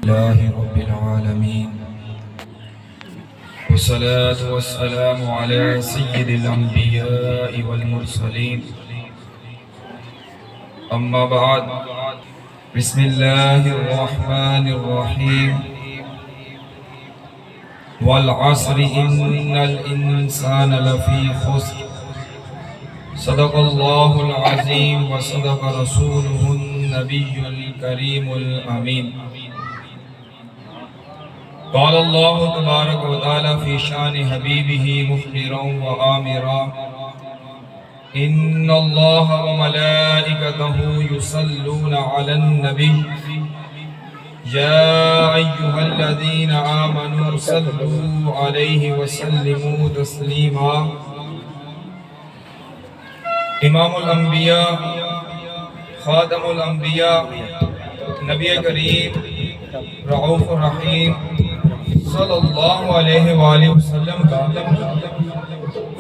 لله رب العالمين والصلاة والسلام على سيد الأنبياء والمرسلين أما بعد بسم الله الرحمن الرحيم والعصر إن الإنسان لفي خسر صدق الله العظيم وصدق رسوله النبي الكريم الأمين قال الله تبارك وتعالى في شان حبيبه مخبرا وآمرا إن الله وملائكته يصلون على النبي يا أيها الذين آمنوا صلوا عليه وسلموا تسليما امام الانبیاء خاتم الانبیاء نبی کریم رعوف الرحیم صلی اللہ علیہ وآلہ وسلم کا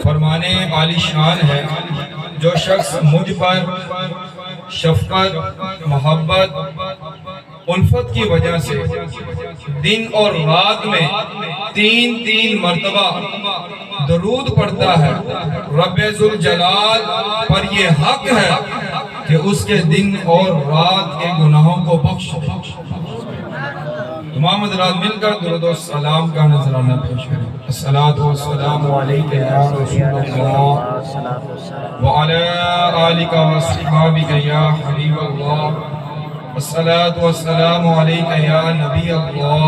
فرمانے عالی شان ہے جو شخص مجھ پر شفقت محبت الفت کی وجہ سے دن اور رات میں تین مرتبہ درود پڑھتا ہے، رب ذوالجلال پر یہ حق ہے کہ اس کے دن اور رات کے گناہوں کو بخش دے۔ تمام حضرات مل کر درود و سلام کا نذرانہ پیش کریں۔ الصلاۃ والسلام علیک یا رسول اللہ وعلی آلک واصحابک یا حبیب اللہ، الصلاۃ والسلام علیک یا نبی اللہ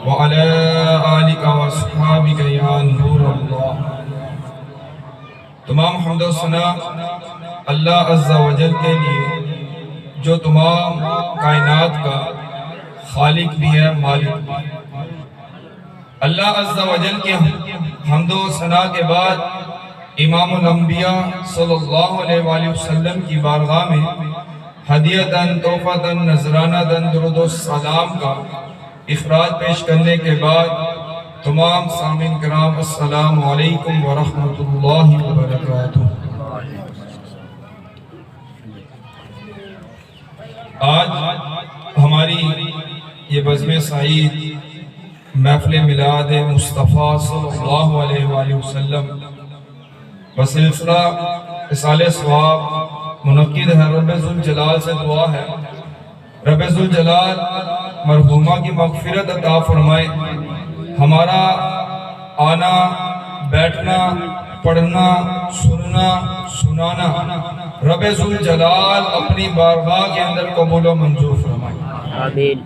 وعلی آلک واصحابک یا نور اللہ۔ تمام حمد و ثنا اللہ عز و جل کے لیے جو تمام کائنات کا خالق بھی ہے، مالک بھی ہے۔ اللہ عز و جل کے حمد و ثنا کے بعد امام الانبیاء صلی اللہ علیہ وآلہ وسلم کی بارگاہ میں ہدیتاً تحفتاً نذرانہ درود و سلام کا اخراج پیش کرنے کے بعد تمام سامعین کرام السلام علیکم ورحمۃ اللہ وبرکاتہ۔ آج ہماری یہ بزم سعید محفل میلاد مصطفیٰ صلی اللہ علیہ وآلہ وسلم بسلسلہ اصال ثواب منعقد ہے۔ رب ذوالجلال سے دعا ہے رب ذوالجلال مرحومہ کی مغفرت عطا فرمائے، ہمارا آنا بیٹھنا پڑھنا سننا سنانا رب ذوالجلال اپنی بارگاہ کے اندر قبول و منظور فرمائے، آمین۔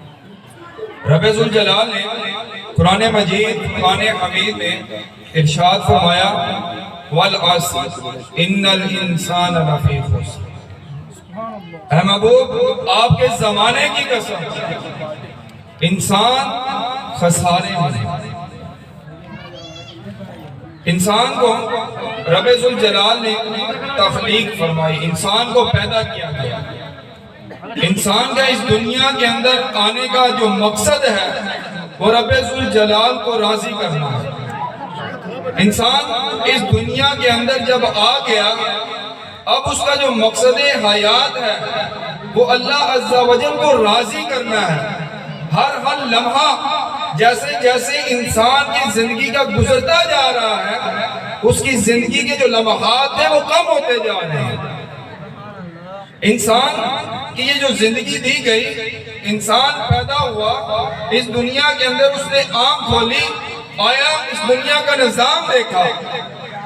رب ذوالجلال نے قرآن مجید قرآن حمید میں ارشاد فرمایا والعصر ان الانسان لفی خسر۔ اے محبوب آپ کے زمانے کی قسم انسان خسارے میں۔ انسان کو رب ذوالجلال نے تخلیق فرمائی، انسان کو پیدا کیا گیا۔ انسان کا اس دنیا کے اندر آنے کا جو مقصد ہے وہ رب ذوالجلال کو راضی کرنا ہے۔ انسان اس دنیا کے اندر جب آ گیا اب اس کا جو مقصد حیات ہے وہ اللہ عز و جل کو راضی کرنا ہے۔ ہر لمحہ جیسے جیسے انسان کی زندگی کا گزرتا جا رہا ہے اس کی زندگی کے جو لمحات ہیں وہ کم ہوتے جا رہے ہیں۔ انسان کی یہ جو زندگی دی گئی، انسان پیدا ہوا اس دنیا کے اندر، اس نے آنکھ کھولی، آیا اس دنیا کا نظام دیکھا۔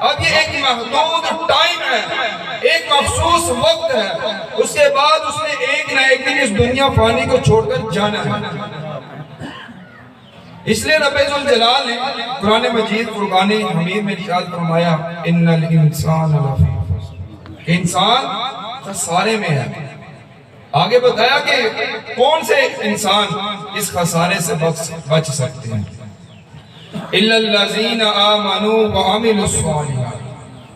اب یہ ایک محدود ٹائم ہے، ایک مخصوص وقت ہے، اس کے بعد اس نے ایک نہ ایک دن اس دنیا فانی کو چھوڑ کر جانا ہے۔ اس لئے رب ذوالجلال نے قرآن مجید فرقان حمید میں ارشاد فرمایا ان الانسان لفی خسر، کہ انسان خسارے میں ہے۔ آگے بتایا کہ کون سے انسان اس خسارے سے بچ سکتے ہیں؟ الا الذین آمنوا وعملوا الصالحات،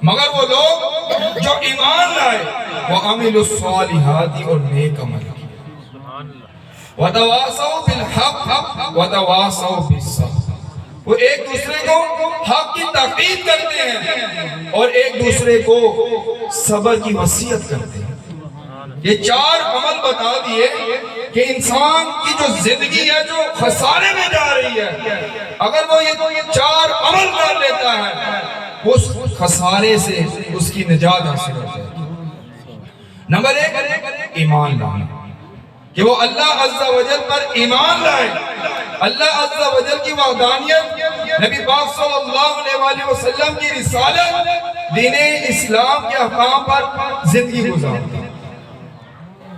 مگر وہ لوگ جو ایمان لائے وعملوا الصالحات اور نیک عمل کیے، وتواصوا بالحق وتواصوا بالصبر، وہ ایک دوسرے کو حق کی تاکید کرتے ہیں اور ایک دوسرے کو صبر کی وصیت کرتے ہیں۔ یہ چار عمل بتا دیے کہ انسان کی جو زندگی ہے جو خسارے میں جا رہی ہے، اگر وہ یہ 4 عمل کر لیتا ہے اس خسارے سے اس کی نجات حاصل ہو جائے گی۔ نمبر 1 ایمان لانا، کہ وہ اللہ عز و جل پر ایمان لائے، اللہ عز و جل کی وحدانیت، نبی پاک صلی اللہ علیہ وآلہ وسلم کی رسالت، دین اسلام کے احکام پر زندگی گزارتا،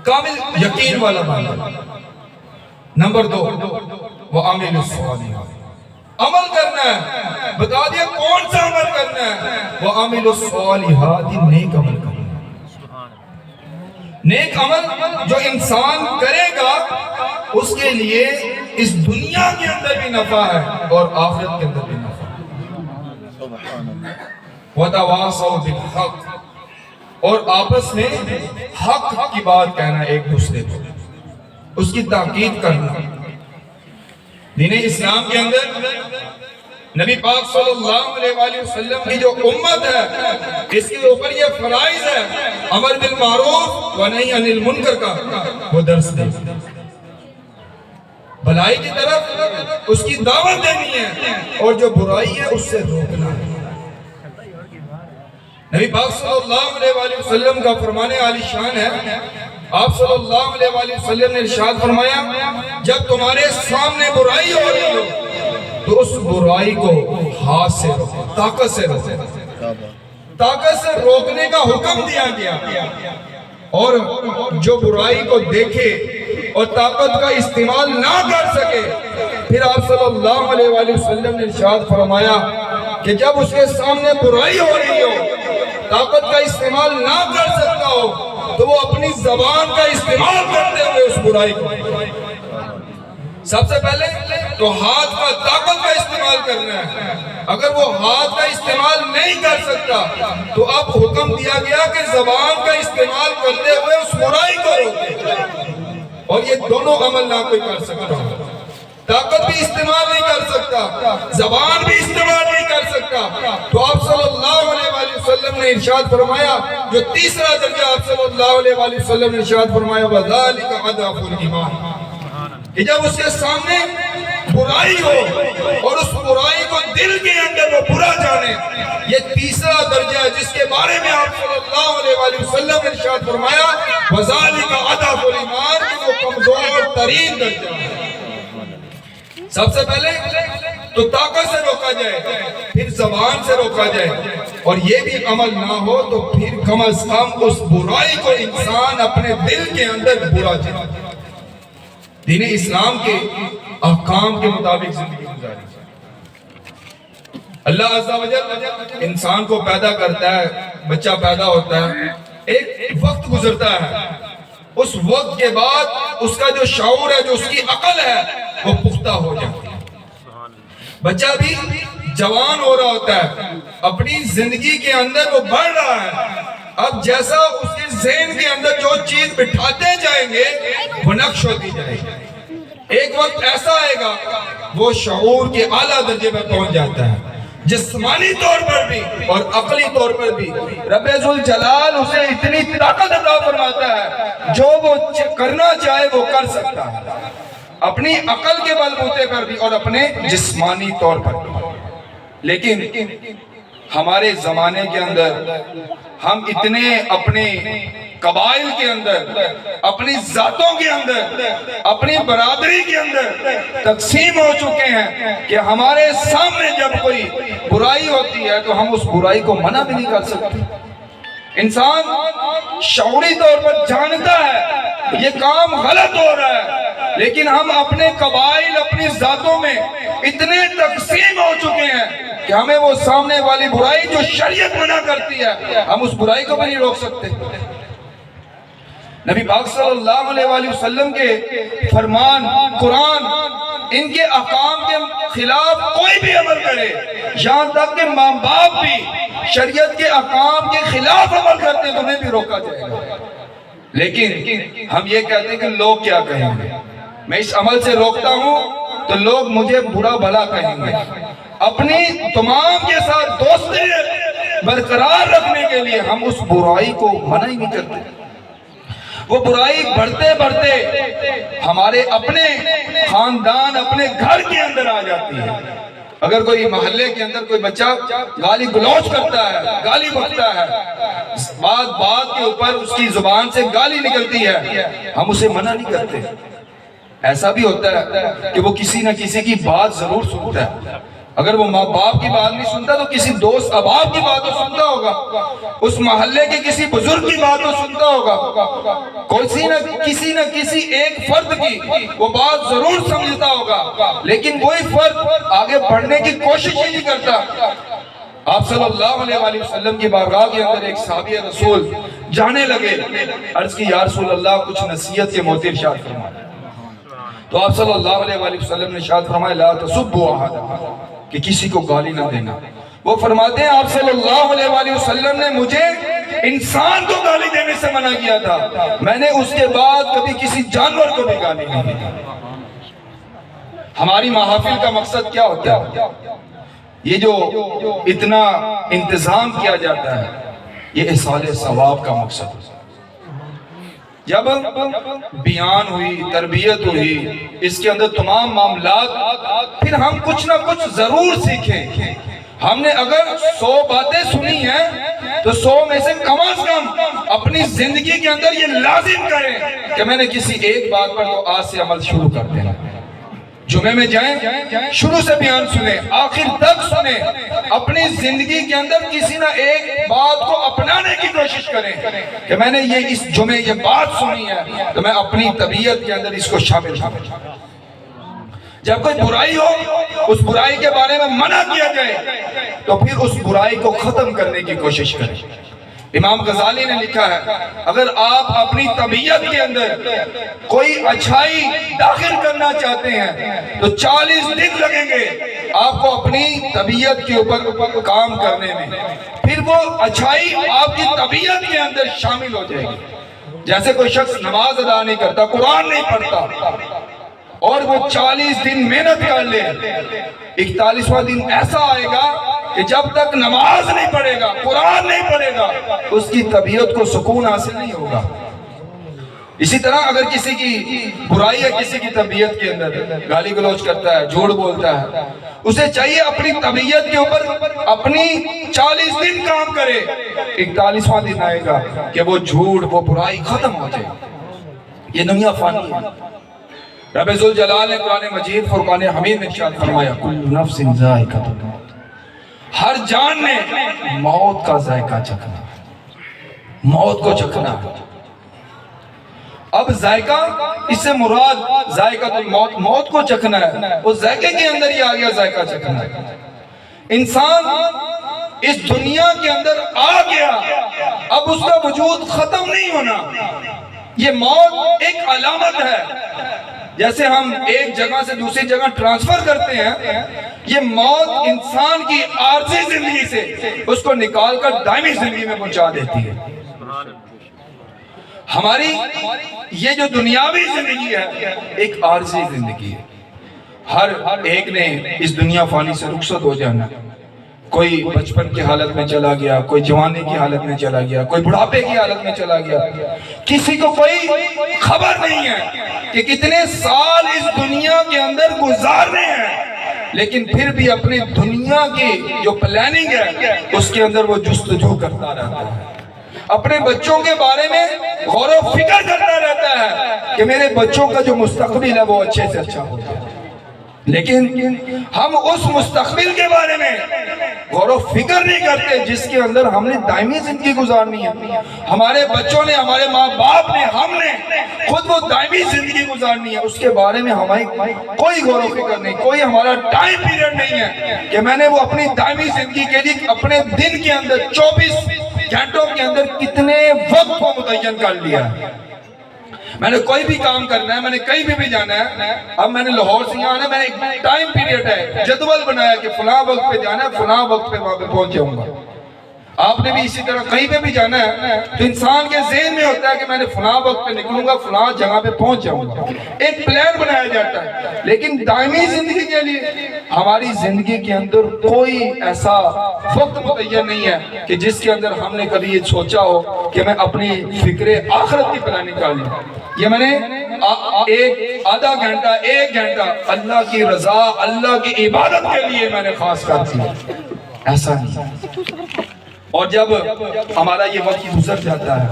کامل یقین والا بندہ۔ نمبر 2 وہ عامل الصالحات، عمل کرنا ہے، بتا دیا کون سا عمل کرنا ہے، وہ عامل الصالحات، نیک عمل کرنا ہے۔ نیک عمل جو انسان کرے گا اس کے لیے اس دنیا کے اندر بھی نفع ہے اور آخرت کے اندر بھی نفع ہے۔ وَتَوَاصَوْا بِالْحَقِّ، اور آپس میں حق کی بات کہنا ایک دوسرے کو، اس کی تاکید کرنا۔ دین اسلام کے اندر نبی پاک صلی اللہ علیہ وآلہ وسلم کی جو امت ہے اس کے اوپر یہ فرائض ہے، امر بالمعروف و نہی عن المنکر کا وہ درس دے، بھلائی کی طرف اس کی دعوت دینی ہے اور جو برائی ہے اس سے روکنا ہے۔ نبی پاک صلی اللہ علیہ وآلہ وسلم کا فرمان عالی شان ہے، آپ صلی اللہ علیہ وآلہ وسلم نے ارشاد فرمایا، جب تمہارے سامنے برائی ہو رہی ہو تو اس برائی کو ہاتھ سے روکو، طاقت سے روکو، طاقت سے روکنے کا حکم دیا گیا، اور جو برائی کو دیکھے اور طاقت کا استعمال نہ کر سکے، پھر آپ صلی اللہ علیہ وآلہ وسلم نے ارشاد فرمایا کہ جب اس کے سامنے برائی ہو رہی ہو، طاقت کا استعمال نہ کر سکتا ہو، تو وہ اپنی زبان کا استعمال کرتے ہوئے اس برائی کو، سب سے پہلے تو ہاتھ کا طاقت کا استعمال کرنا ہے۔ اگر وہ ہاتھ کا استعمال نہیں کر سکتا تو اب حکم دیا گیا کہ زبان کا استعمال کرتے ہوئے اس برائی کو روکے، اور یہ دونوں عمل نہ کوئی کر سکتا، طاقت بھی استعمال نہیں کر سکتا، زبان بھی استعمال نہیں کر سکتا، تو آپ صلی اللہ علیہ وآلہ وسلم نے ارشاد فرمایا، جو تیسرا درجہ آپ صلی اللہ علیہ وآلہ وسلم نے ارشاد فرمایا، وَذَلِكَ أَضْعَفُ الْإِيمَانِ، کہ جب اس کے سامنے برائی ہو اور اس برائی کو دل کے اندر وہ برا جانے، یہ تیسرا درجہ ہے جس کے بارے میں آپ صلی اللہ علیہ وآلہ وسلم نے ارشاد فرمایا، وَذَلِكَ أَضْعَفُ الْإِيمَانِ، کہ وہ کمزور ترین درجہ ہے۔ سب سے پہلے تو طاقت سے روکا جائے، پھر زبان سے روکا جائے، اور یہ بھی عمل نہ ہو تو پھر کم از کم اس برائی کو انسان اپنے دل کے اندر برا جائے، دین اسلام کے احکام کے مطابق زندگی گزاری۔ اللہ عز و جل انسان کو پیدا کرتا ہے، بچہ پیدا ہوتا ہے، ایک وقت گزرتا ہے، اس وقت کے بعد اس کا جو شعور ہے، جو اس کی عقل ہے، وہ پختہ ہو جاتی ہے۔ بچہ بھی جوان ہو رہا ہوتا ہے، اپنی زندگی کے اندر وہ بڑھ رہا ہے، اب جیسا اس کے ذہن کے اندر جو چیز بٹھاتے جائیں گے وہ نقش ہوتی جائے گی، ایک وقت ایسا آئے گا وہ شعور کے اعلیٰ درجے میں پہنچ جاتا ہے، جسمانی طور پر بھی اور عقلی طور پر بھی رب ذوالجلال اسے اتنی طاقت عطا فرماتا ہے جو وہ کرنا چاہے وہ کر سکتا ہے، اپنی عقل کے بل بوتے پر بھی اور اپنے جسمانی طور پر بھی۔ لیکن ہمارے زمانے کے اندر ہم اتنے اپنے قبائل کے اندر، اپنی ذاتوں کے اندر، اپنی برادری کے اندر تقسیم ہو چکے ہیں کہ ہمارے سامنے جب کوئی برائی ہوتی ہے تو ہم اس برائی کو منع بھی نہیں کر سکتے۔ انسان شعوری طور پر جانتا ہے یہ کام غلط ہو رہا ہے، لیکن ہم اپنے قبائل، اپنی ذاتوں میں اتنے تقسیم ہو چکے ہیں کہ ہمیں وہ سامنے والی برائی جو شریعت منع کرتی ہے ہم اس برائی کو بھی نہیں روک سکتے۔ نبی پاک صلی اللہ علیہ وآلہ وسلم کے فرمان، قرآن، ان کے احکام کے خلاف کوئی بھی عمل کرے، یہاں تک کہ ماں باپ بھی شریعت کے احکام کے خلاف عمل کرتے ہیں تو انہیں بھی روکا جائے گا۔ لیکن ہم یہ کہتے ہیں کہ لوگ کیا کہیں گے، میں اس عمل سے روکتا ہوں تو لوگ مجھے برا بھلا کہیں گے۔ اپنی تمام کے ساتھ دوستی برقرار رکھنے کے لیے ہم اس برائی کو منع ہی نہیں کرتے۔ وہ برائی بڑھتے بڑھتے ہمارے اپنے خاندان، اپنے گھر کے اندر آ جاتی ہے۔ اگر کوئی محلے کے اندر کوئی بچہ گالی گلوچ کرتا ہے، گالی بکتا ہے، بات کے اوپر اس کی زبان سے گالی نکلتی ہے، ہم اسے منع نہیں کرتے۔ ایسا بھی ہوتا ہے کہ وہ کسی نہ کسی کی بات ضرور سنتا ہے۔ اگر وہ ماں باپ کی بات نہیں سنتا تو کسی دوست احباب کی بات تو سنتا ہوگا، اس محلے کے کسی بزرگ کی بات تو سنتا ہوگا، کسی نہ کسی ایک فرد کی وہ بات ضرور سمجھتا ہوگا، لیکن وہی فرد آگے بڑھنے کی کوشش ہی نہیں کرتا۔ آپ صلی اللہ علیہ وآلہ وسلم کی بارگاہ کے اندر ایک صحابی رسول جانے لگے، عرض کی یا رسول اللہ کچھ نصیحت کے موتی ارشاد فرمائے۔ تو آپ صلی اللہ علیہ وآلہ وسلم نے ارشاد فرمایا لا تسبوا احدا، کہ کسی کو گالی نہ دینا۔ وہ فرماتے ہیں آپ صلی اللہ علیہ وآلہ وسلم نے مجھے انسان کو گالی دینے سے منع کیا تھا، میں نے اس کے بعد کبھی کسی جانور کو بھی گالی نہیں دی۔ ہماری محافل کا مقصد کیا ہوتا ہے؟ یہ جو اتنا انتظام کیا جاتا ہے یہ احصال ثواب کا مقصد ہے۔ جب بیان ہوئی، تربیت ہوئی، اس کے اندر تمام معاملات، پھر ہم کچھ نہ کچھ ضرور سیکھیں۔ ہم نے اگر 100 باتیں سنی ہیں تو 100 میں سے کم از کم اپنی زندگی کے اندر یہ لازم کریں کہ میں نے کسی ایک بات پر تو آج سے عمل شروع کر دینا۔ جمعے میں جائیں، شروع سے بیان سنیں، آخر تک سنیں، اپنی زندگی کے اندر کسی نہ ایک بات کو اپنانے کی کوشش کریں کہ میں نے یہ اس جمعے یہ بات سنی ہے تو میں اپنی طبیعت کے اندر اس کو شامل کروں۔ جب کوئی برائی ہو، اس برائی کے بارے میں منع کیا جائے تو پھر اس برائی کو ختم کرنے کی کوشش کریں۔ امام غزالی نے لکھا ہے اگر آپ اپنی طبیعت کے اندر کوئی اچھائی داخل کرنا چاہتے ہیں تو 40 دن لگیں گے آپ کو اپنی طبیعت کے اوپر کام کرنے میں، پھر وہ اچھائی آپ کی طبیعت کے اندر شامل ہو جائے گی۔ جیسے کوئی شخص نماز ادا نہیں کرتا، قرآن نہیں پڑھتا، اور وہ 40 دن محنت کر لے، 41واں دن ایسا آئے گا کہ جب تک نماز نہیں پڑھے گا، قرآن نہیں پڑھے گا، اس کی طبیعت کو سکون حاصل نہیں ہوگا۔ اسی طرح اگر کسی کی برائی ہے، کسی کی طبیعت کے اندر گالی گلوچ کرتا ہے، جھوٹ بولتا ہے، اسے چاہیے اپنی طبیعت کے اوپر اپنی 40 دن کام کرے، 41واں دن آئے گا کہ وہ جھوٹ، وہ برائی ختم ہو جائے۔ یہ دنیا فانی ہے۔ رب ذوالجلال نے قرآن مجید فرقان حمید میں ارشاد فرمایا کل نفس ذائقۃ الموت، ہر جان نے موت کا ذائقہ چکھنا، موت کو چکھنا۔ اب ذائقہ، اس سے مراد ذائقۃ الموت، موت کو چکھنا ہے، اس ذائقے کے اندر ہی آ گیا ذائقہ چکھنا ہے۔ انسان اس دنیا کے اندر آ گیا، اب اس کا وجود ختم نہیں ہونا۔ یہ موت ایک علامت ہے، جیسے ہم ایک جگہ سے دوسری جگہ ٹرانسفر کرتے ہیں، یہ موت انسان کی عارضی زندگی سے اس کو نکال کر دائمی زندگی میں پہنچا دیتی ہے۔ ہماری یہ جو دنیاوی زندگی ہے ایک عارضی زندگی ہے، ہر ایک نے اس دنیا فانی سے رخصت ہو جانا۔ کوئی بچپن کی حالت میں چلا گیا، کوئی جوانی کی حالت میں چلا گیا، کوئی بڑھاپے کی حالت میں چلا گیا، کسی کو کوئی خبر نہیں ہے کہ کتنے سال اس دنیا کے اندر گزارنے ہیں، لیکن پھر بھی اپنی دنیا کی جو پلاننگ ہے اس کے اندر وہ جستجو کرتا رہتا ہے، اپنے بچوں کے بارے میں غور و فکر کرتا رہتا ہے کہ میرے بچوں کا جو مستقبل ہے وہ اچھے سے اچھا ہو جائے۔ لیکن ہم اس مستقبل کے بارے میں غور و فکر نہیں کرتے جس کے اندر ہم نے دائمی زندگی گزارنی ہے۔ ہمارے بچوں نے، ہمارے ماں باپ نے، ہم نے خود وہ دائمی زندگی گزارنی ہے، اس کے بارے میں ہماری کوئی غور و فکر نہیں، کوئی ہمارا ٹائم پیریڈ نہیں ہے کہ میں نے وہ اپنی دائمی زندگی کے لیے اپنے دن کے اندر 24 گھنٹوں کے اندر کتنے وقت کو متعین کر لیا ہے۔ میں نے کوئی بھی کام کرنا ہے، میں نے کہیں بھی جانا ہے، اب میں نے لاہور سے یہاں آنا ہے، میں نے ایک ٹائم پیریڈ ہے، جدول بنایا کہ فلاں وقت پہ جانا ہے، فلاں وقت پہ وہاں پہ پہنچ جاؤں گا۔ آپ نے بھی اسی طرح کہیں پہ بھی جانا ہے تو انسان کے ذہن میں ہوتا ہے کہ میں نے فلاں وقت پہ نکلوں گا، فلاں جگہ پہ پہنچ جاؤں گا، ایک پلان بنایا جاتا ہے. لیکن دائمی زندگی کے لیے ہماری زندگی کے اندر کوئی ایسا وقت متعین نہیں ہے کہ جس کے اندر ہم نے کبھی یہ سوچا ہو کہ میں اپنی فکر آخرت کی پلاننگ کر لوں. یہ میں نے ایک آدھا گھنٹہ، ایک گھنٹہ اللہ کی رضا، اللہ کی عبادت کے لیے میں نے خاص کر دیا، ایسا نہیں. اور جب ہمارا یہ وقت گزر جاتا ہے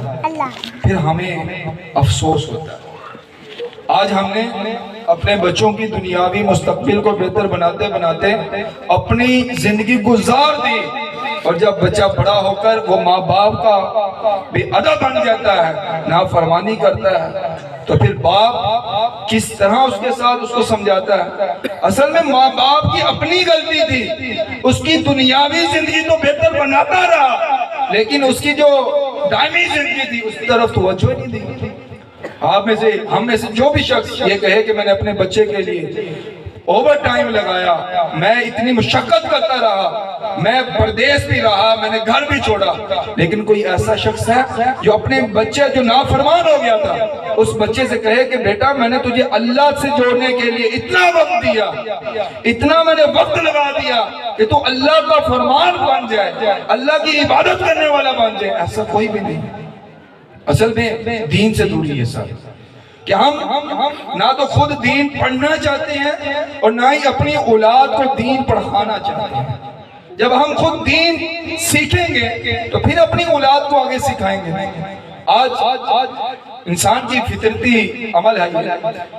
پھر ہمیں افسوس ہوتا ہے. آج ہم نے اپنے بچوں کی دنیاوی مستقبل کو بہتر بناتے بناتے اپنی زندگی گزار دی، اور جب بچہ بڑا ہو کر وہ ماں باپ کا بے ادب بن جاتا ہے، نافرمانی کرتا ہے، تو پھر باپ کس طرح اس کے ساتھ اس کو سمجھاتا ہے. اصل میں ماں باپ کی اپنی غلطی تھی، اس کی دنیاوی زندگی تو بہتر بناتا رہا لیکن اس کی جو دائمی زندگی تھی اس طرف توجہ نہیں دی. ہم میں سے جو بھی شخص یہ کہے کہ میں نے اپنے بچے کے لیے اوور ٹائم لگایا، میں اتنی مشقت کرتا رہا، میں پردیس بھی رہا، میں نے گھر بھی چھوڑا، لیکن کوئی ایسا شخص ہے جو اپنے بچے جو نافرمان ہو گیا تھا اس بچے سے کہے کہ بیٹا میں نے تجھے اللہ سے جوڑنے کے لیے اتنا وقت دیا، اتنا میں نے وقت لگا دیا کہ تو اللہ کا فرمان بن جائے، اللہ کی عبادت کرنے والا بن جائے. ایسا کوئی بھی نہیں. اصل میں دین سے دوری ہے سر، کہ ہم نہ تو خود دین پڑھنا چاہتے ہیں اور نہ ہی اپنی اولاد کو دین پڑھانا چاہتے ہیں. جب ہم خود دین سیکھیں گے تو پھر اپنی اولاد کو آگے سکھائیں گے. آج انسان کی فطرتی عمل ہے،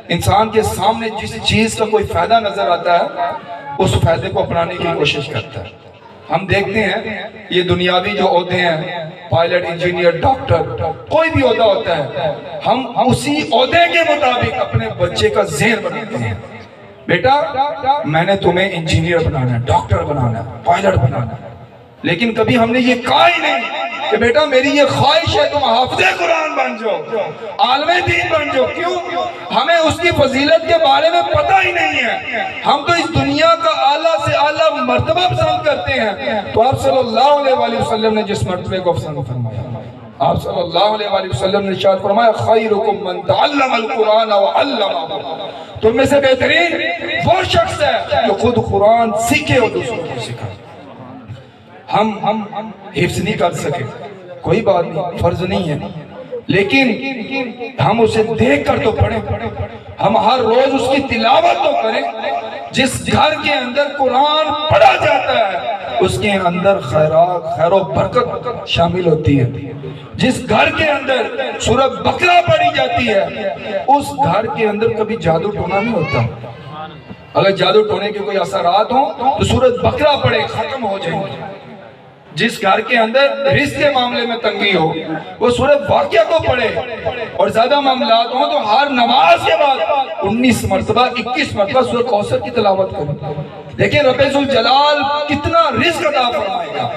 انسان کے سامنے جس چیز کا کوئی فائدہ نظر آتا ہے اس فائدے کو اپنانے کی کوشش کرتا ہے. ہم دیکھتے ہیں یہ دنیاوی جو عہدے ہیں، پائلٹ، انجینئر، ڈاکٹر، کوئی بھی عہدہ ہوتا ہے، ہم اسی عہدے کے مطابق اپنے بچے کا ذہن بناتے ہیں. بیٹا میں نے تمہیں انجینئر بنانا ہے، ڈاکٹر بنانا ہے، پائلٹ بنانا ہے، لیکن کبھی ہم نے یہ کہا ہی نہیں کہ بیٹا میری یہ خواہش ہے تم حافظ قرآن بن جاؤ، عالم دین بن جاؤ. کیوں؟ ہمیں اس کی فضیلت کے بارے میں پتہ ہی نہیں ہے. ہم تو اس دنیا کا اعلیٰ سے اعلیٰ مرتبہ پسند کرتے ہیں. تو آپ صلی اللہ علیہ وآلہ وسلم نے جس مرتبے کو پسند فرمایا، آپ صلی اللہ علیہ وآلہ وسلم نے ارشاد فرمایا خیرکم من تعلم القرآن وعلمہ، تم میں سے بہترین وہ شخص ہے جو خود قرآن سیکھے اور دوسروں کو سکھائے. ہم حفظ نہیں کر سکے، کوئی بات نہیں، فرض نہیں ہے، لیکن ہم اسے دیکھ کر تو پڑھیں، ہم ہر روز اس کی تلاوت تو کریں. جس گھر کے اندر قرآن پڑھا جاتا ہے اس کے اندر خیر و برکت شامل ہوتی ہے. جس گھر کے اندر سورہ بقرہ پڑھی جاتی ہے اس گھر کے اندر کبھی جادو ٹونا نہیں ہوتا. اگر جادو ٹونے کے کوئی اثرات ہوں تو سورہ بقرہ پڑھے، ختم ہو جائیں گے. جس گھر کے اندر رزق کے معاملے میں تنگی ہو وہ سورہ واقعہ کو پڑھے، اور زیادہ معاملات ہوں تو ہر نماز کے بعد 19 مرتبہ 21 مرتبہ سورہ کوثر کی تلاوت کریں. دیکھیں رب ذوالجلال کتنا رزق عطا فرمائے گا.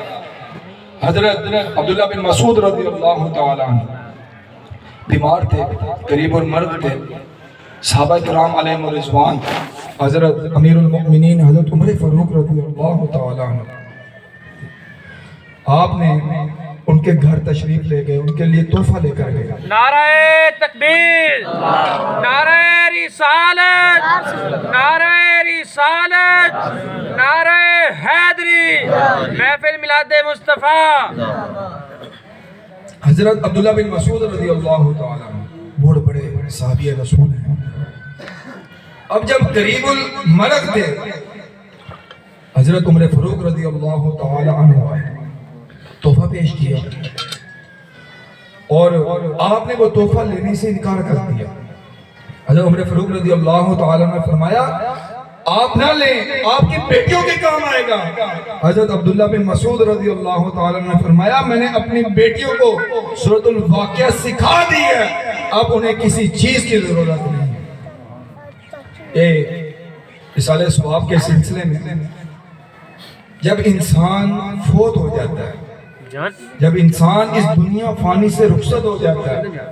حضرت عبداللہ بن مسعود رضی اللہ تعالیٰ عنہ بیمار تھے، قریب المرگ تھے. صحابہ کرام علیہم الرضوان، حضرت امیر المؤمنین حضرت عمر فاروق رضی اللہ تعالیٰ عنہ، آپ نے ان کے گھر تشریف لے گئے، ان کے لیے تحفہ لے کر گئے. نعرہ تکبیر، نعرہ رسالت، نعرہ رسالت، نعرہ حیدری، محفل میلاد مصطفیٰ. حضرت عبداللہ بن مسعود رضی اللہ تعالیٰ عنہ بہت بڑے صحابی رسول ہیں. اب جب قریب المرگ تھے حضرت عمر فاروق رضی اللہ تعالیٰ عنہ آئے، تحفہ پیش کیا، اور آپ نے وہ تحفہ لینے سے انکار کر دیا. حضرت عمر فاروق رضی اللہ تعالیٰ نے فرمایا آپ نہ لیں، آپ کی بیٹیوں کے کام آئے گا. حضرت عبداللہ بن مسعود رضی اللہ تعالیٰ نے فرمایا میں نے اپنی بیٹیوں کو سورۃ الواقعہ سکھا دی ہے، اب انہیں کسی چیز کی ضرورت نہیں. رسالہ ثواب کے سلسلے میں جب انسان فوت ہو جاتا ہے، جب انسان اس دنیا فانی سے رخصت ہو جاتا ہے،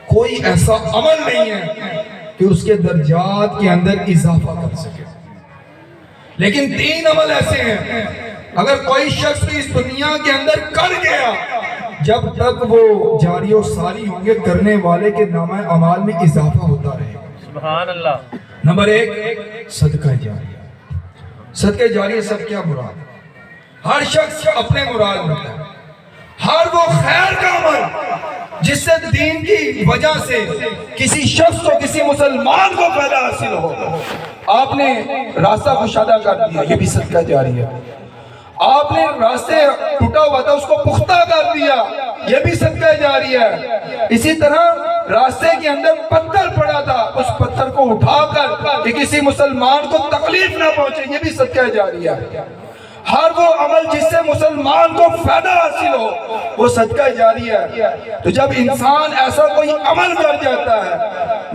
کوئی ایسا عمل نہیں ہے کہ اس کے درجات کے اندر اضافہ کر سکے. لیکن 3 عمل ایسے ہیں اگر کوئی شخص اس دنیا کے اندر کر گیا، جب تک وہ جاری و ساری ہوں گے کرنے والے کے نامہ اعمال میں اضافہ ہوتا رہے گا۔ سبحان اللہ۔ نمبر 1 صدقہ جاریہ۔ صدقہ جاریہ سب کیا مراد ہے؟ ہر شخص اپنے مراد ہوتا ہے، ہر وہ خیر کا عمل جس سے دین کی وجہ سے کسی شخص کو، کسی مسلمان کو فائدہ حاصل ہو، آپ نے راستہ کشادہ کر دیا، یہ بھی صدقہ جاریہ ہے۔ آپ نے راستے ٹوٹا ہوا تھا اس کو پختہ کر دیا، یہ بھی صدقہ جاریہ ہے۔ اسی طرح راستے کے اندر پتھر پڑا تھا، اس پتھر کو اٹھا کر کہ کسی مسلمان کو تکلیف نہ پہنچے، یہ بھی صدقہ جاریہ ہے۔ ہر وہ عمل جس سے مسلمان کو فائدہ حاصل ہو وہ صدقہ جاریہ ہے۔ تو جب انسان ایسا کوئی عمل کر جاتا ہے،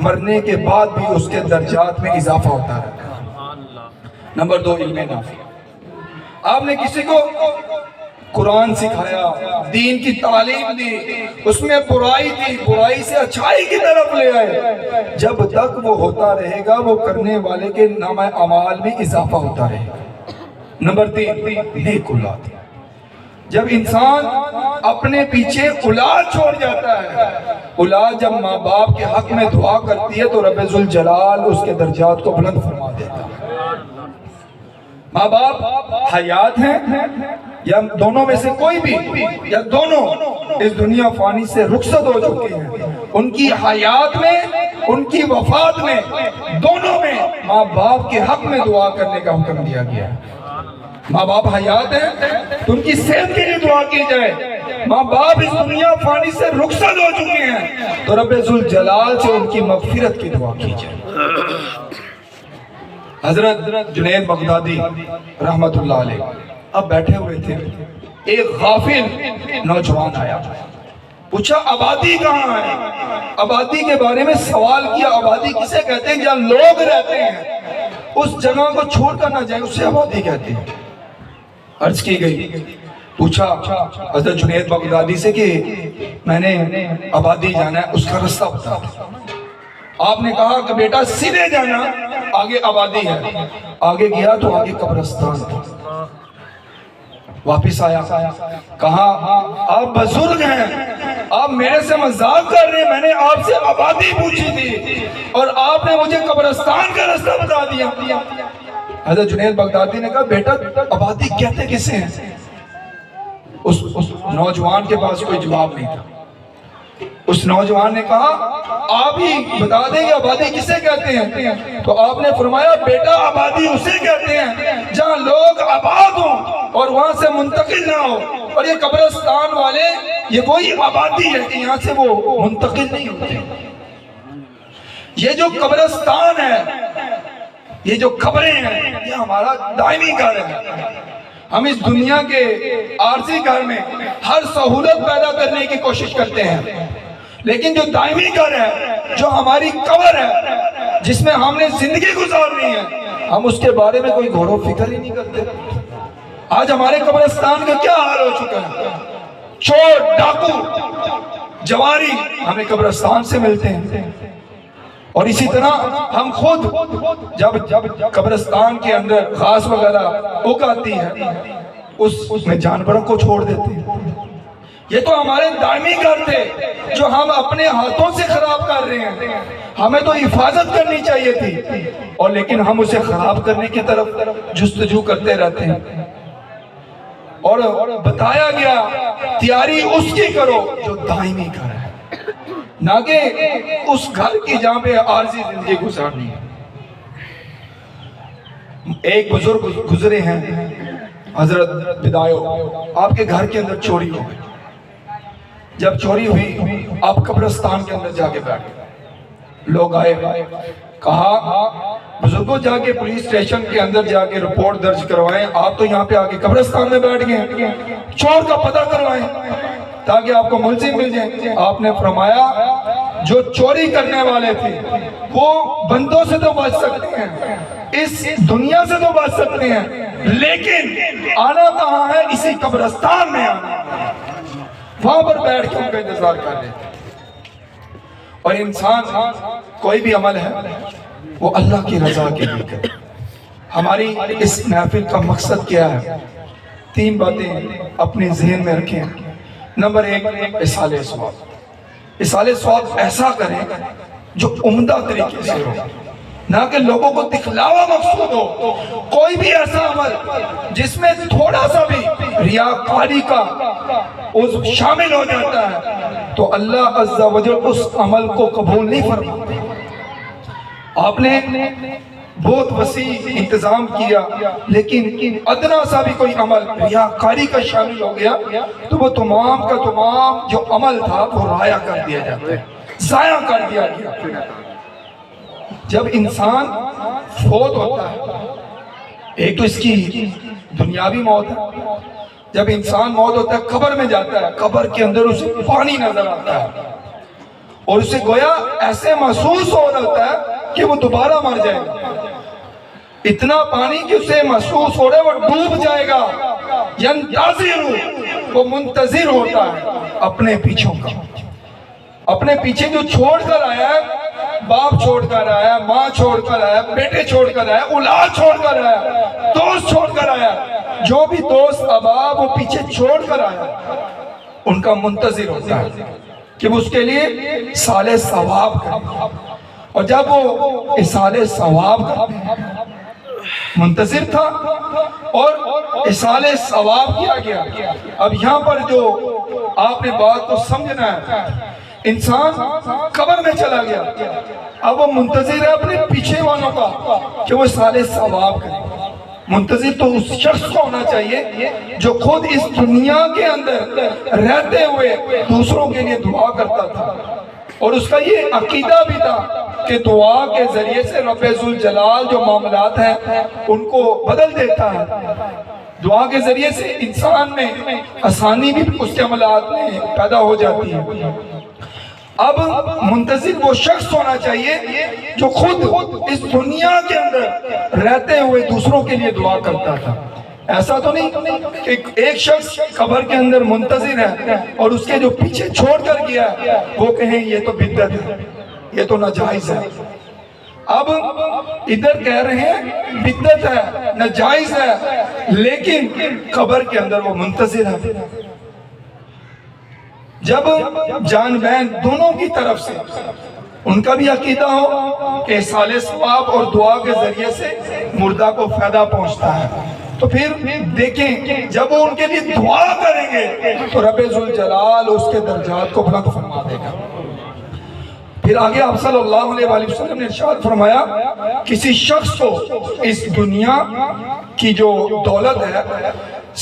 مرنے کے بعد بھی اس کے درجات میں اضافہ ہوتا ہے۔ نمبر 2 علم نافع۔ آپ نے کسی کو قرآن سکھایا، دین کی تعلیم دی، اس میں برائی تھی، برائی سے اچھائی کی طرف لے آئے، جب تک وہ ہوتا رہے گا وہ کرنے والے کے نامہ اعمال میں اضافہ ہوتا رہے گا۔ نمبر 3 نیک اولاد۔ جب انسان اپنے پیچھے اولاد چھوڑ جاتا ہے، اولاد جب ماں باپ کے حق میں دعا کرتی ہے تو رب ذوالجلال اس کے درجات کو بلند فرما دیتا ہے۔ ماں باپ حیات ہیں یا دونوں میں سے کوئی بھی، یا دونوں اس دنیا فانی سے رخصت ہو چکے ہیں، ان کی حیات میں، ان کی وفات میں، دونوں میں ماں باپ کے حق میں دعا کرنے کا حکم دیا گیا ہے۔ ماں باپ حیات ہیں تو ان کی صحت کے لیے دعا کی جائے، ماں باپ اس دنیا فانی سے رخصت ہو چکے ہیں تو رب ذوالجلال سے ان کی مغفرت کی دعا کی جائے۔ حضرت جنید بغدادی رحمت اللہ علیہ اب بیٹھے ہوئے تھے، ایک غافل نوجوان آیا، پوچھا آبادی کہاں ہے؟ آبادی کے بارے میں سوال کیا، آبادی کسے کہتے ہیں جہاں لوگ رہتے ہیں، اس جگہ کو چھوڑ کر نہ جائیں، اسے آبادی کہتے ہیں۔ عرض کی گئی، پوچھا حضرت جنید بغدادی سے کہ میں نے آبادی جانا ہے، اس کا راستہ بتا دیں۔ آپ نے کہا کہ بیٹا سیدھے جانا، آگے آبادی ہے۔ آگے گیا تو آگے قبرستان تھا۔ واپس آیا، کہا آپ بزرگ ہیں، آپ میرے سے مذاق کر رہے ہیں، میں نے آپ سے آبادی پوچھی تھی اور آپ نے مجھے قبرستان کا راستہ بتا دیا۔ حضرت جنید بغدادی نے کہا بیٹا آبادی کہتے کسے ہیں؟ اس نوجوان کے پاس کوئی جواب نہیں تھا۔ اس نوجوان نے کہا آپ ہی بتا دیں گے آبادی کسے کہتے ہیں؟ تو آپ نے فرمایا بیٹا آبادی اسے کہتے ہیں جہاں لوگ آباد ہوں اور وہاں سے منتقل نہ ہو، اور یہ قبرستان والے یہ کوئی آبادی ہے کہ یہاں سے وہ منتقل نہیں ہوتے۔ یہ جو قبرستان ہے، یہ جو قبریں ہیں، یہ ہمارا دائمی گھر ہے۔ ہم اس دنیا کے عارضی گھر میں ہر سہولت پیدا کرنے کی کوشش کرتے ہیں، لیکن جو دائمی گھر ہے، جو ہماری قبر ہے، جس میں ہم نے زندگی گزارنی ہے، ہم اس کے بارے میں کوئی غور و فکر ہی نہیں کرتے۔ آج ہمارے قبرستان کا کیا حال ہو چکا ہے؟ چور، ڈاکو، جواری ہمیں قبرستان سے ملتے ہیں، اور اسی طرح ہم خود جب قبرستان کے اندر گھاس وغیرہ اگاتی ہے اس میں جانوروں کو چھوڑ دیتے ہیں۔ یہ تو ہمارے دائمی گھر تھے جو ہم اپنے ہاتھوں سے خراب کر رہے ہیں، ہمیں تو حفاظت کرنی چاہیے تھی، اور لیکن ہم اسے خراب کرنے کی طرف جستجو کرتے رہتے ہیں۔ اور بتایا گیا تیاری اس کی کرو جو دائمی گھر ہے، نہ کہ اس گھر کی جہاں پہ عارضی زندگی گزارنی ہے۔ ایک بزرگ گزرے ہیں حضرت بدایو، آپ کے گھر کے اندر چوری ہو گئی۔ جب چوری ہوئی آپ قبرستان کے اندر جا کے بیٹھ گئے، لوگ آئے، کہا بزرگوں جا کے پولیس اسٹیشن کے اندر جا کے رپورٹ درج کروائیں، آپ تو یہاں پہ آ کے قبرستان میں بیٹھ گئے، چور کا پتہ کروائیں تاکہ آپ کو ملزم مل جائیں۔ آپ نے فرمایا جو چوری کرنے والے تھے وہ بندوں سے تو بچ سکتے ہیں، اس دنیا سے تو بچ سکتے ہیں، لیکن آنا کہاں ہے؟ اسی قبرستان میں آنا، وہاں پر بیٹھ کے ان کا انتظار کر رہے تھے۔ اور انسان کوئی بھی عمل ہے وہ اللہ کی رضا کے لیے کرے۔ ہماری اس محفل کا مقصد کیا ہے؟ 3 باتیں اپنے ذہن میں رکھیں۔ نمبر 1، اصالہ ثواب۔ اصالہ ثواب ایسا کریں جو عمدہ طریقے سے ہو، نہ کہ لوگوں کو دکھلاوا مقصود ہو۔ کوئی بھی ایسا عمل جس میں تھوڑا سا بھی ریاکاری کا عضو شامل ہو جاتا ہے تو اللہ عز و جل اس عمل کو قبول نہیں فرماتے۔ آپ نے بہت وسیع انتظام کیا، لیکن ادنا سا بھی کوئی عمل ریاکاری کا شامل ہو گیا تو وہ تمام کا تمام جو عمل تھا وہ ضائع کر دیا جاتا ہے، ضائع کر دیا گیا۔ جب انسان فوت ہوتا ہے، ایک تو اس کی دنیاوی موت ہے، جب انسان موت ہوتا ہے قبر میں جاتا ہے، قبر کے اندر اسے پانی نظر آتا ہے اور اسے گویا ایسے محسوس ہو رہا ہوتا ہے کہ وہ دوبارہ مر جائے گا۔ اتنا پانی کہ اسے محسوس ہو رہا ہے وہ ڈوب جائے گا۔ ینتظر، وہ منتظر ہوتا ہے اپنے پیچھوں کا، اپنے پیچھے جو چھوڑ کر آیا ہے، باپ چھوڑ کر آیا، ماں چھوڑ کر آیا، بیٹے چھوڑ کر آیا، اولاد چھوڑ کر آیا، دوست چھوڑ کر آیا، جو بھی دوست احباب وہ پیچھے چھوڑ کر آیا، ان کا منتظر ہوتا ہے کہ وہ اس کے لیے صالح ثواب کرے۔ اور جب وہ صالح ثواب کا منتظر تھا اور صالح ثواب کیا گیا، اب یہاں پر جو آپ نے بات کو سمجھنا ہے، انسان قبر میں چلا گیا، اب وہ منتظر ہے اپنے پیچھے والوں کا کہ وہ صالح ثواب کرے۔ منتظر تو اس شخص کو ہونا چاہیے جو خود اس دنیا کے اندر رہتے ہوئے دوسروں کے لیے دعا کرتا تھا، اور اس کا یہ عقیدہ بھی تھا کہ دعا کے ذریعے سے رب ذوالجلال جو معاملات ہیں ان کو بدل دیتا ہے۔ دعا کے ذریعے سے انسان میں آسانی بھی اس کے عملات میں پیدا ہو جاتی ہے۔ اب منتظر وہ شخص ہونا چاہیے جو خود اس دنیا کے اندر رہتے ہوئے دوسروں کے لیے دعا کرتا تھا۔ ایسا تو نہیں کہ ایک شخص قبر کے اندر منتظر ہے اور اس کے جو پیچھے چھوڑ کر گیا وہ کہیں یہ تو بدعت ہے، یہ تو ناجائز ہے۔ اب ادھر کہہ رہے ہیں بدعت ہے، ناجائز ہے، لیکن قبر کے اندر وہ منتظر ہے۔ جب جان بین دونوں کی طرف سے ان کا بھی عقیدہ ہو کہ صالح ثواب اور دعا کے ذریعے سے مردہ کو فائدہ پہنچتا ہے، تو پھر دیکھیں جب وہ ان کے لیے دعا کریں گے تو رب ذوالجلال اس کے درجات کو بلند فرما دے گا۔ پھر آگے آپ صلی اللہ علیہ وآلہ وسلم نے ارشاد فرمایا، کسی شخص کو اس دنیا کی جو دولت ہے،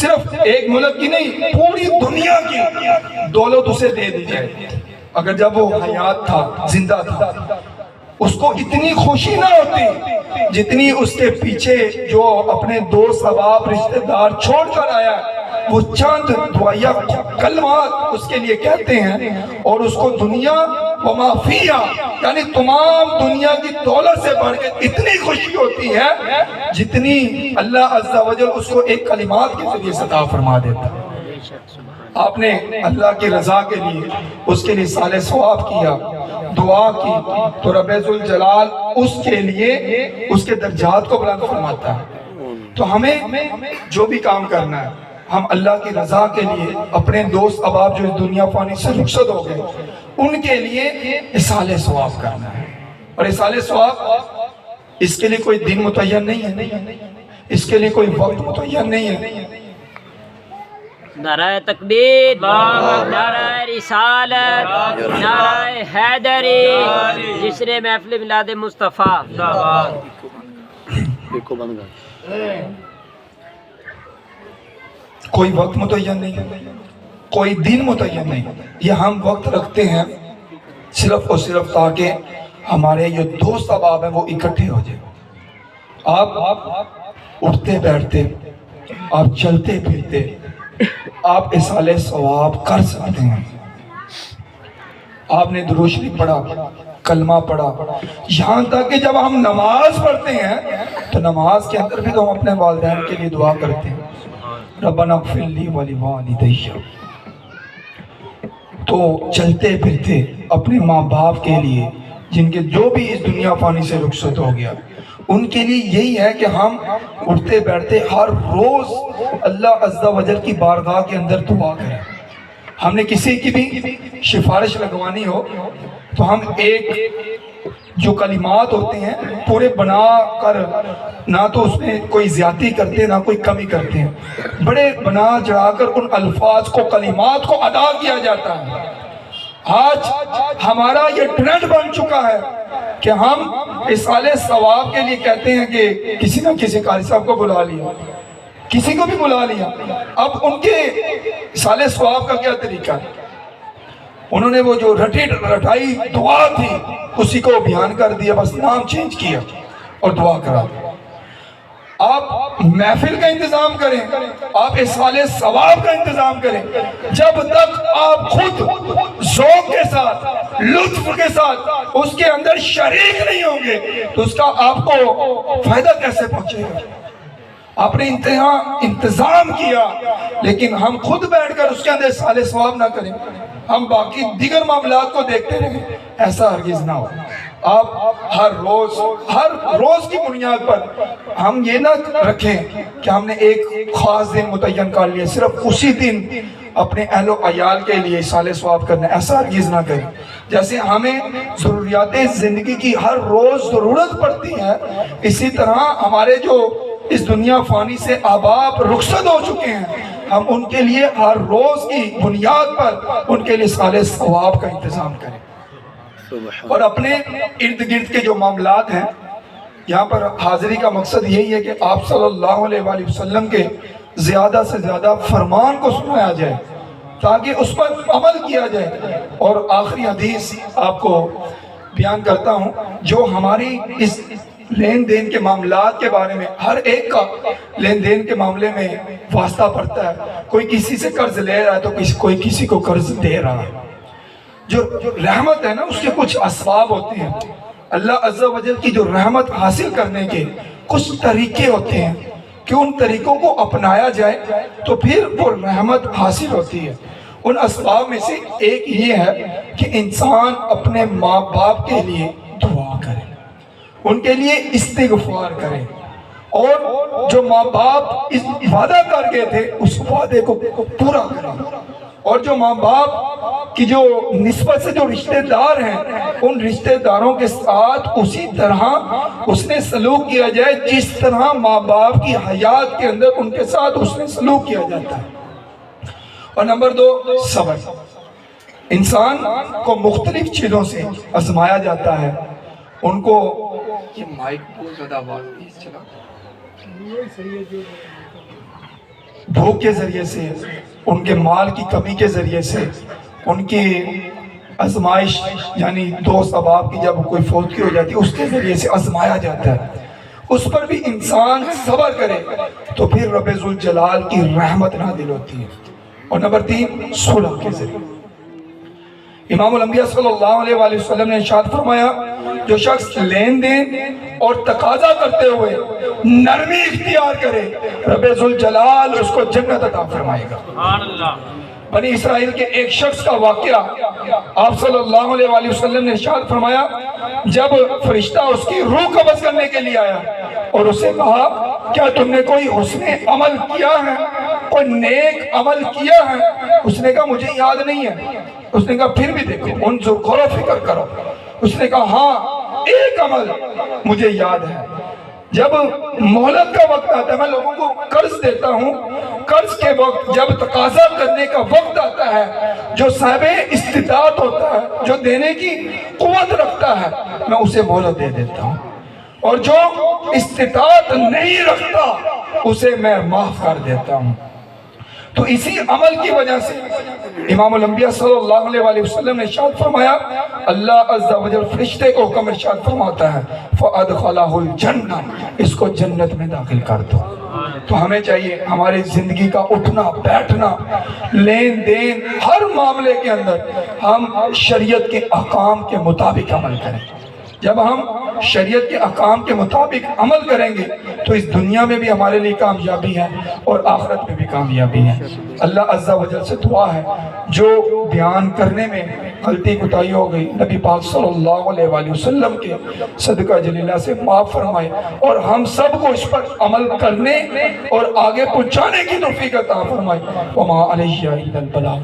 صرف ایک ملک کی نہیں پوری دنیا کی دولت اسے دے دی جائے، اگر جب وہ حیات تھا، زندہ تھا، اس کو اتنی خوشی نہ ہوتی جتنی اس کے پیچھے جو اپنے دوست احباب رشتہ دار چھوڑ کر آیا، وہ چند دعائیہ کلمات اس کے لیے کہتے ہیں اور اس کو دنیا وما فیہا یعنی تمام دنیا کی دولت سے بڑھ کے اتنی خوشی ہوتی ہے جتنی اللہ عز و جل اس کو ایک کلمات کے ذریعے سے عطا فرما دیتا ہے۔ آپ نے اللہ کی رضا کے لیے اس کے لیے صالح ثواب کیا، دعا کی، تو رب ذوالجلال اس کے لیے اس کے درجات کو بلند فرماتا ہے۔ تو ہمیں جو بھی کام کرنا ہے ہم اللہ کی رضا کے لیے، اپنے دوست احباب جو اس دنیا فانی سے رخصت ہو گئے ان کے لیے اصالہ ثواب کرنا ہے۔ اور اصالہ ثواب اس کے لیے کوئی دن متعین نہیں ہے، اس کے لیے کوئی وقت متعین نہیں ہے۔ نعرہ تکبیر، نعرہ رسالت، نعرہ حیدری، جشن محفل میلاد مصطفیٰ۔ کوئی وقت متعین نہیں، کوئی دن متعین نہیں، یہ ہم وقت رکھتے ہیں صرف اور صرف تاکہ ہمارے جو دوست احباب ہیں وہ اکٹھے ہو جائیں۔ آپ اٹھتے بیٹھتے، آپ چلتے پھرتے، آپ اصالہ ثواب کر سکتے ہیں۔ آپ نے درود شریف پڑھا، کلمہ پڑھا، یہاں تک کہ جب ہم نماز پڑھتے ہیں تو نماز کے اندر بھی تو ہم اپنے والدین کے لیے دعا کرتے ہیں، ربنا اغفر لی ولوالدی۔ تو چلتے پھرتے اپنے ماں باپ کے لیے جن کے جو بھی اس دنیا فانی سے رخصت ہو گیا ان کے لیے یہی ہے کہ ہم اٹھتے بیٹھتے ہر روز اللہ عز و جل کی بارگاہ کے اندر دعا کریں. ہم نے کسی کی بھی سفارش لگوانی ہو تو ہم ایک جو کلمات ہوتے ہیں پورے بنا کر، نہ تو اس میں کوئی زیادتی کرتے نہ کوئی کمی کرتے ہیں، بڑے بنا چڑھا کر ان الفاظ کو، کلمات کو ادا کیا جاتا ہے. آج ہمارا یہ ٹرینڈ بن چکا ہے کہ ہم اصال ثواب کے لیے کہتے ہیں کہ کسی نہ کسی قاری صاحب کو بلا لیا، کسی کو بھی بلا لیا. اب ان کے اصال ثواب کا کیا طریقہ ہے؟ انہوں نے وہ جو رٹائی دعا تھی اسی کو بیان کر دیا، بس نام چینج کیا اور دعا کرا. آپ محفل کا انتظام کریں، آپ اصال ثواب کا انتظام کریں. جب تک آپ خود ذوق کے ساتھ، لطف کے ساتھ اس کے اندر شریک نہیں ہوں گے تو اس کا آپ کو فائدہ کیسے پہنچے گا؟ آپ نے انتظام کیا لیکن ہم خود بیٹھ کر اس کے اندر اصال ثواب نہ کریں، ہم باقی دیگر معاملات کو دیکھتے رہیں، ایسا ہرگز نہ ہو. آپ ہر روز کی بنیاد پر ہم یہ نہ رکھیں کہ ہم نے ایک خاص دن متعین کر لیا، صرف اسی دن اپنے اہل و عیال کے لیے اصال ثواب کرنا ہے، ایسا ہرگز نہ کریں. جیسے ہمیں ضروریات زندگی کی ہر روز ضرورت پڑتی ہے، اسی طرح ہمارے جو اس دنیا فانی سے احباب رخصت ہو چکے ہیں، ہم ان کے لیے ہر روز کی بنیاد پر ان کے لیے اصال ثواب کا انتظام کریں. اور اپنے ارد گرد کے جو معاملات ہیں، یہاں پر حاضری کا مقصد یہی ہے کہ آپ صلی اللہ علیہ وآلہ وسلم کے زیادہ سے زیادہ فرمان کو سنایا جائے تاکہ اس پر عمل کیا جائے. اور آخری حدیث آپ کو بیان کرتا ہوں جو ہماری اس لین دین کے معاملات کے بارے میں، ہر ایک کا لین دین کے معاملے میں واسطہ پڑتا ہے. کوئی کسی سے قرض لے رہا ہے تو کوئی کسی کو قرض دے رہا ہے. جو رحمت ہے نا اس کے کچھ اسباب ہوتے ہیں. اللہ عز و جل کی جو رحمت حاصل کرنے کے کچھ طریقے ہوتے ہیں کہ ان طریقوں کو اپنایا جائے تو پھر وہ رحمت حاصل ہوتی ہے. ان اسباب میں سے ایک یہ ہے کہ انسان اپنے ماں باپ کے لیے دعا کرے، ان کے لیے استغفار کرے، اور جو ماں باپ اس وعدہ کر گئے تھے اس وعدے کو پورا کریں. اور جو ماں باپ کی جو نسبت سے جو رشتہ دار ہیں ان رشتہ داروں کے ساتھ اسی طرح اس نے سلوک کیا جائے جس طرح ماں باپ کی حیات کے اندر ان کے ساتھ اس نے سلوک کیا جاتا ہے. اور نمبر 2 صبر. انسان کو مختلف چیزوں سے آزمایا جاتا ہے. ان کو یہ مائک بہت زیادہ آواز تیز چلا، بھوک کے ذریعے سے، ان کے مال کی کمی کے ذریعے سے، ان کی آزمائش یعنی دوست احباب کی جب کوئی فوتگی ہو جاتی ہے اس کے ذریعے سے آزمایا جاتا ہے. اس پر بھی انسان صبر کرے تو پھر رب ذوالجلال کی رحمت نازل ہوتی ہے. اور نمبر 3 صلح کے ذریعے. امام الانبیاء صلی اللہ علیہ وآلہ وسلم نے ارشاد فرمایا جو شخص لین دین اور تقاضا کرتے ہوئے نرمی اختیار کرے رب ذوالجلال اس کو جنت عطا فرمائے گا. بنی اسرائیل کے ایک شخص کا واقعہ آپ صلی اللہ علیہ وآلہ وسلم نے ارشاد فرمایا جب فرشتہ اس کی روح قبض کرنے کے لیے آیا اور اسے کہا کیا تم نے کوئی حسن عمل کیا ہے، کوئی نیک عمل کیا ہے؟ اس نے کہا مجھے یاد نہیں ہے. اس نے کہا پھر بھی دیکھو، انظر، غور و فکر کرو. اس نے کہا ہاں ایک عمل مجھے یاد ہے. جب مہلت کا وقت آتا ہے، میں لوگوں کو قرض دیتا ہوں، قرض کے وقت جب تقاضا کرنے کا وقت آتا ہے، جو صاحب استطاعت ہوتا ہے، جو دینے کی قوت رکھتا ہے، میں اسے مہلت دے دیتا ہوں، اور جو استطاعت نہیں رکھتا اسے میں معاف کر دیتا ہوں. تو اسی عمل کی وجہ سے امام الانبیاء صلی اللہ علیہ وآلہ وسلم نے ارشاد فرمایا اللہ عز و جل فرشتے کو حکم ارشاد فرماتا ہے فَأَدْخَلَهُ الْجَنَّةِ، اس کو جنت میں داخل کر دو. تو ہمیں چاہیے ہماری زندگی کا اٹھنا بیٹھنا، لین دین، ہر معاملے کے اندر ہم شریعت کے احکام کے مطابق عمل کریں. جب ہم شریعت کے احکام کے مطابق عمل کریں گے تو اس دنیا میں بھی ہمارے لیے کامیابی ہے اور آخرت میں بھی کامیابی ہے۔ اللہ عز و جل سے دعا ہے جو بیان کرنے میں غلطی کوتاہی ہو گئی نبی پاک صلی اللہ علیہ وآلہ وسلم کے صدقہ جلیلہ سے معاف فرمائے اور ہم سب کو اس پر عمل کرنے اور آگے پہنچانے کی توفیق عطا فرمائے۔ وما علیہ الا البلاغ۔